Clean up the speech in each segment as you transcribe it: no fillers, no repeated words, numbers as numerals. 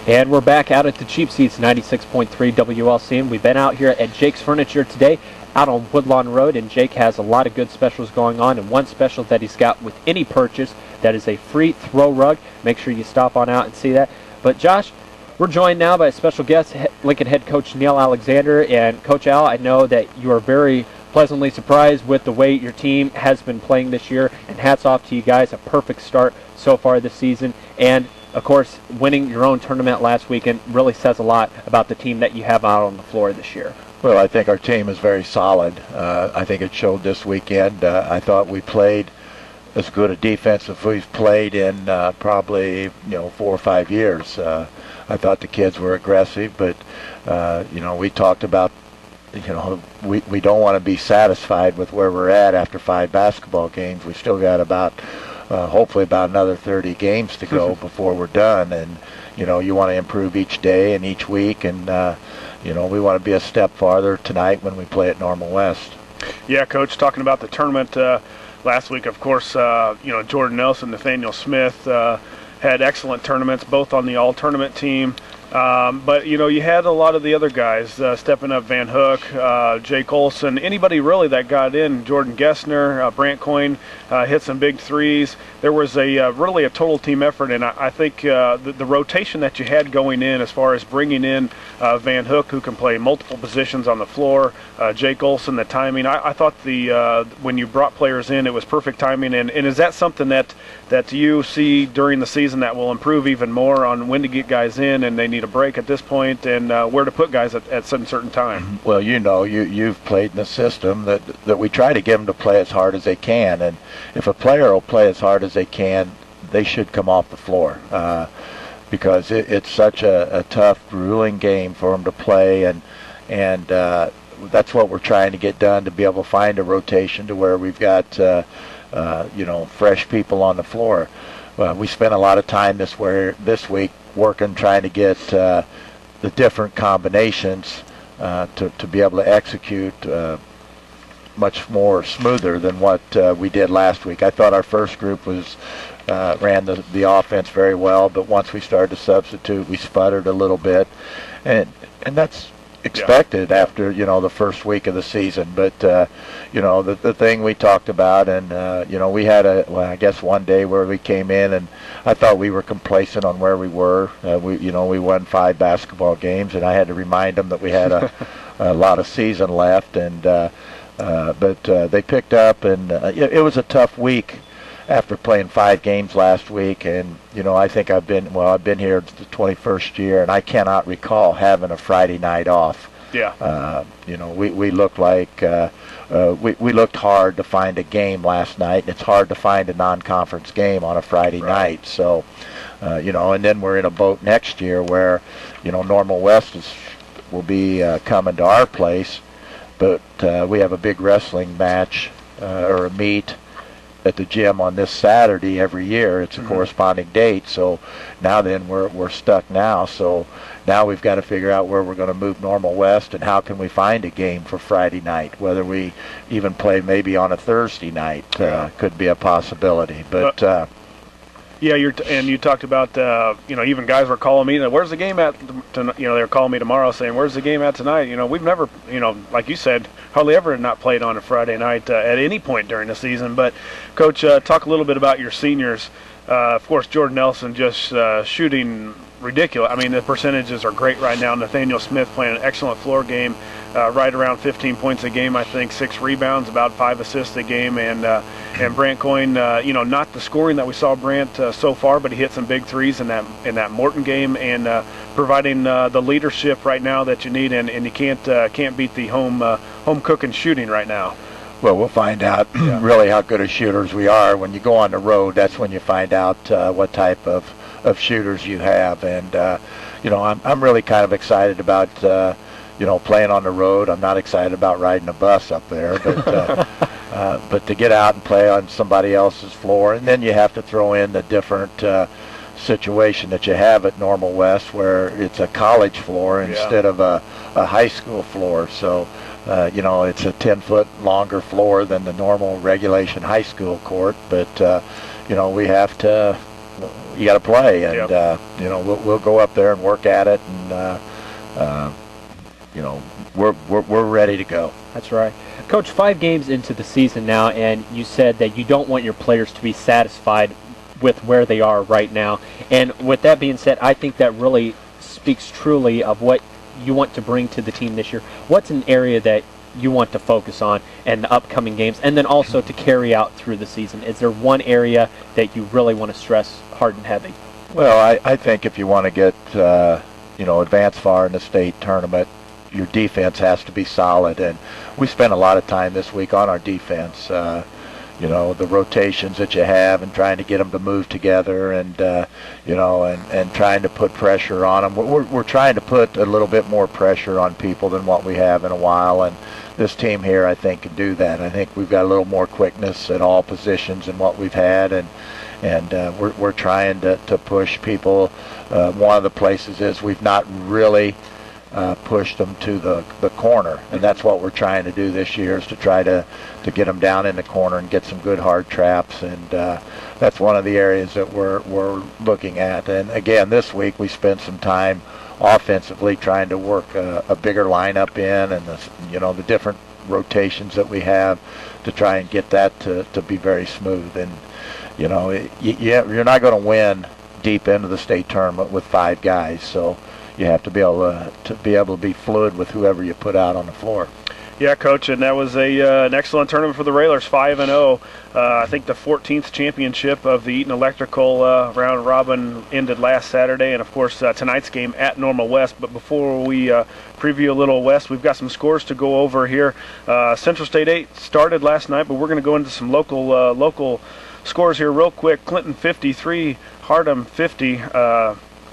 And we're back out at the Cheap Seats 96.3 WLCN. We've been out here at Jake's Furniture today, out on Woodlawn Road, and Jake has a lot of good specials going on. And one special that he's got with any purchase, that is a free throw rug. Make sure you stop on out and see that. But Josh, we're joined now by a special guest, Lincoln head coach Neil Alexander. And Coach Al, I know that you are very pleasantly surprised with the way your team has been playing this year, and hats off to you guys. A perfect start so far this season, and of course winning your own tournament last weekend really says a lot about the team that you have out on the floor this year. Well, I think our team is very solid. I think it showed this weekend. I thought we played as good a defense as we've played in probably 4 or 5 years. I thought the kids were aggressive, but we talked about we don't want to be satisfied with where we're at after 5 basketball games. We still got about hopefully about another 30 games to go before we're done, and you want to improve each day and each week, and we want to be a step farther tonight when we play at Normal West. Yeah, Coach, talking about the tournament last week, of course, Jordan Nelson, Nathaniel Smith had excellent tournaments, both on the all-tournament team. But, you had a lot of the other guys stepping up, Van Hook, Jake Olson, anybody really that got in, Jordan Gessner, Brant Coyne hit some big threes. There was really a total team effort, and I think the rotation that you had going in as far as bringing in Van Hook, who can play multiple positions on the floor, Jake Olson, the timing, I thought when you brought players in, it was perfect timing. And is that something that you see during the season that will improve even more on when to get guys in and they need a break at this point, and where to put guys at some certain time? Well, you've played in the system that we try to get them to play as hard as they can, and if a player will play as hard as they can, they should come off the floor, because it's such a tough, grueling game for them to play, and that's what we're trying to get done, to be able to find a rotation to where we've got fresh people on the floor. We spent a lot of time this week working, trying to get the different combinations to be able to execute much more smoother than what we did last week. I thought our first group ran the offense very well, but once we started to substitute, we sputtered a little bit, and that's expected after the first week of the season. But the thing we talked about, and we had I guess one day where we came in and I thought we were complacent on where we were. We won 5 basketball games, and I had to remind them that we had a lot of season left, and but they picked up, and it was a tough week after playing 5 games last week. And I think I've been here the 21st year, and I cannot recall having a Friday night off. Yeah. We looked like we looked hard to find a game last night, and it's hard to find a non-conference game on a Friday night. So and then we're in a boat next year where Normal West will be coming to our place, but we have a big wrestling match or a meet at the gym on this Saturday every year. It's a corresponding date, so now then we're stuck now. So now we've got to figure out where we're going to move Normal West, and how can we find a game for Friday night. Whether we even play maybe on a Thursday night could be a possibility. But yeah, you talked about even guys were calling me, where's the game at? They're calling me tomorrow saying, where's the game at tonight? We've never, like you said, hardly ever not played on a Friday night at any point during the season. But Coach, talk a little bit about your seniors. Of course, Jordan Nelson just shooting ridiculous. I mean, the percentages are great right now. Nathaniel Smith playing an excellent floor game, right around 15 points a game, I think, 6 rebounds, about 5 assists a game, and Brant Coyne, not the scoring that we saw Brant so far, but he hit some big threes in that Morton game, and providing the leadership right now that you need, and you can't beat the home cooking shooting right now. Well, we'll find out really how good of shooters we are. When you go on the road, that's when you find out what type of shooters you have. And I'm really kind of excited about playing on the road. I'm not excited about riding a bus up there, but to get out and play on somebody else's floor, and then you have to throw in the different situation that you have at Normal West, where it's a college floor instead of a high school floor. So it's a 10-foot longer floor than the normal regulation high school court, but we have to you got to play, and Yep. you know, we'll go up there and work at it, and you know, we're ready to go. That's right. Coach, 5 games into the season now, and you said that you don't want your players to be satisfied with where they are right now. And with that being said, I think that really speaks truly of what you want to bring to the team this year. What's an area that you want to focus on in the upcoming games, and then also to carry out through the season? Is there one area that you really want to stress hard and heavy? Well, I think if you want to get you know, advance far in the state tournament, your defense has to be solid, and we spent a lot of time this week on our defense. You know, the rotations that you have and trying to get them to move together, and you know, and trying to put pressure on them. We're trying to put a little bit more pressure on people than what we have in a while, and this team here, I think, can do that. I think we've got a little more quickness at all positions than what we've had, and we're trying to push people. One of the places is we've not really pushed them to the corner, and that's what we're trying to do this year, is to try to get them down in the corner and get some good hard traps, and that's one of the areas that we're looking at. And again, this week we spent some time offensively trying to work a bigger lineup in, and you know, the different rotations that we have to try and get that to be very smooth. And you know, you're not going to win deep into the state tournament with 5 guys, so you have to be able to be fluid with whoever you put out on the floor. Yeah, Coach, and that was an excellent tournament for the Railers, 5-0. I think the 14th championship of the Eaton Electrical round robin ended last Saturday, and of course tonight's game at Normal West. But before we preview a little West, we've got some scores to go over here. Central State 8 started last night, but we're going to go into some local scores here real quick. Clinton 53, Hardham 50.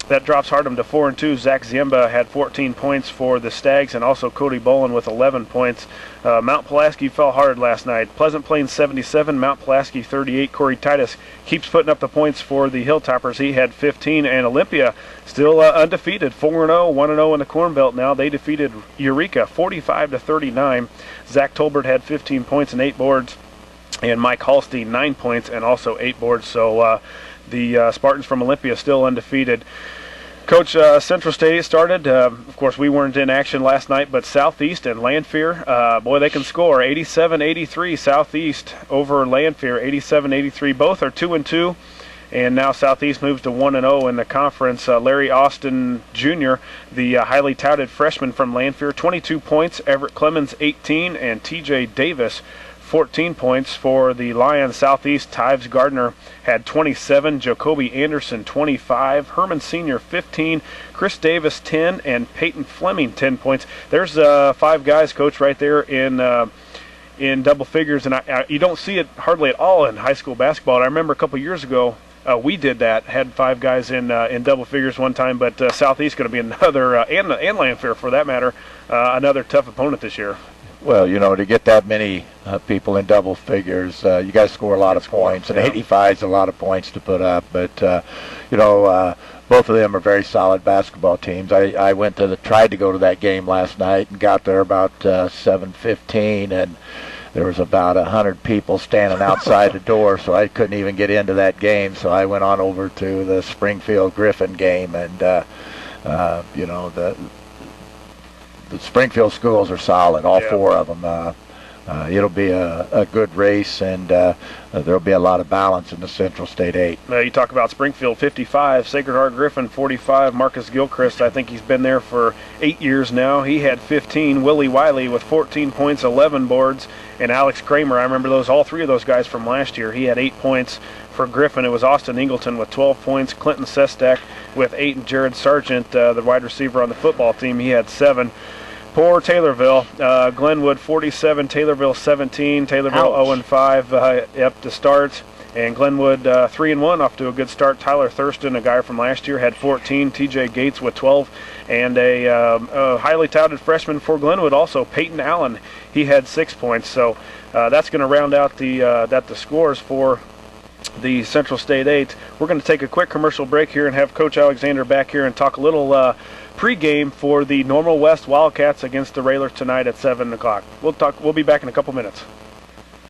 That drops Hardham to 4-2. Zach Ziemba had 14 points for the Stags, and also Cody Bolin with 11 points. Mount Pulaski fell hard last night. Pleasant Plains 77, Mount Pulaski 38. Corey Titus keeps putting up the points for the Hilltoppers. He had 15, and Olympia still undefeated, 4-0, 1-0 in the Corn Belt now. They defeated Eureka 45-39. Zach Tolbert had 15 points and 8 boards, and Mike Halstein 9 points and also 8 boards. So the Spartans from Olympia still undefeated. Coach, Central State started. Of course, we weren't in action last night, but Southeast and Lanphier, boy, they can score. 87-83 Southeast over Lanphier, 87-83. Both are 2-2, and now Southeast moves to 1-0 in the conference. Larry Austin Jr., the highly touted freshman from Lanphier, 22 points. Everett Clemens, 18, and T.J. Davis, 14 points for the Lions. Southeast, Tyves Gardner had 27, Jacoby Anderson 25, Herman Sr. 15, Chris Davis 10, and Peyton Fleming 10 points. There's 5 guys, Coach, right there in double figures, and you don't see it hardly at all in high school basketball. And I remember a couple years ago we did that, had 5 guys in double figures one time, but Southeast going to be another, and Lanphier for that matter, another tough opponent this year. Well, you know, to get that many people in double figures, you got to score a lot of points, and 85 is a lot of points to put up. But you know, both of them are very solid basketball teams. I tried to go to that game last night and got there about 7:15, and there was about 100 people standing outside the door, so I couldn't even get into that game. So I went on over to the Springfield Griffin game, and you know, the Springfield schools are solid, all 4 of them. It'll be a good race, and there'll be a lot of balance in the Central State 8. You talk about Springfield 55, Sacred Heart Griffin 45, Marcus Gilchrist, I think he's been there for 8 years now. He had 15, Willie Wiley with 14 points, 11 boards, and Alex Kramer, I remember all 3 of those guys from last year. He had 8 points for Griffin. It was Austin Ingleton with 12 points, Clinton Sestak with 8, and Jared Sargent, the wide receiver on the football team, he had 7. Poor Taylorville, Glenwood 47, Taylorville 17, Taylorville 0-5 to start, and Glenwood 3-1 off to a good start. Tyler Thurston, a guy from last year, had 14, TJ Gates with 12, and a highly touted freshman for Glenwood also, Peyton Allen, he had 6 points. So that's going to round out the scores for the Central State 8. We're going to take a quick commercial break here and have Coach Alexander back here and talk a little pregame for the Normal West Wildcats against the Railers tonight at 7 o'clock. We'll be back in a couple minutes.